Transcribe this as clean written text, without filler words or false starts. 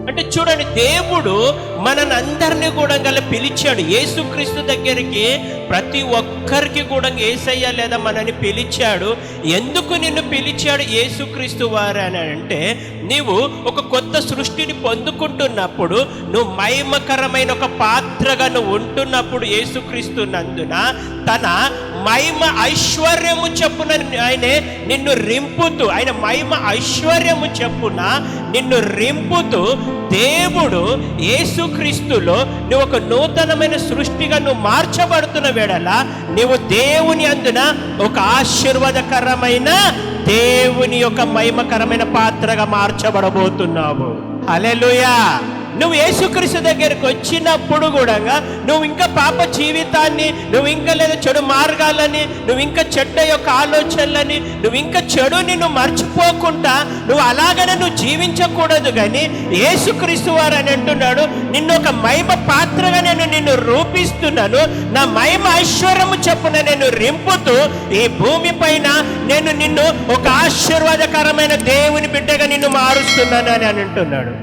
అంటే చూడండి, దేవుడు మనని అందరినీ కూడా పిలిచాడు. యేసుక్రీస్తు దగ్గరికి ప్రతి ఒక్కరికి కూడా యేసయ్య లేదా మనని పిలిచాడు. ఎందుకు నిన్ను పిలిచాడు యేసుక్రీస్తు వారు అని అంటే, నీవు ఒక కొత్త సృష్టిని పొందుకుంటున్నప్పుడు, నువ్వు మహిమకరమైన ఒక పాత్రగా నువ్వు ఉంటున్నప్పుడు, యేసుక్రీస్తు నందున తన మహిమ ఐశ్వర్యము చెప్పున ఆయనే నిన్ను రింపుతూ, ఆయన మహిమ ఐశ్వర్యము చెప్పున నిన్ను రింపుతూ, దేవుడు యేసుక్రీస్తులో నువ్వు ఒక నూతనమైన సృష్టిగా నువ్వు మార్చబడుతున్న వేళల, నువ్వు దేవుని అందున ఒక ఆశీర్వాదకరమైన దేవుని యొక్క మహిమకరమైన పాత్రగా మార్చబడబోతున్నావు. హల్లెలూయా. నువ్వు యేసుక్రీస్తు దగ్గరికి వచ్చినప్పుడు కూడా నువ్వు ఇంకా పాప జీవితాన్ని, నువ్వు ఇంకా లేదా చెడు మార్గాలని, నువ్వు ఇంకా చెడ్డ యొక్క ఆలోచనలని, నువ్వు ఇంకా చెడుని నువ్వు మర్చిపోకుండా నువ్వు అలాగనే నువ్వు జీవించకూడదు. కానీ యేసుక్రీస్తు వారు అని అంటున్నాడు, నిన్ను ఒక మహిమ పాత్రగా నేను నిన్ను రూపిస్తున్నాను, నా మహిమ ఐశ్వర్యము చెప్పున నేను రింపుతూ ఈ భూమి పైన నేను నిన్ను ఒక ఆశీర్వాదకరమైన దేవుని బిడ్డగా నిన్ను మారుస్తున్నాను అని అంటున్నాడు.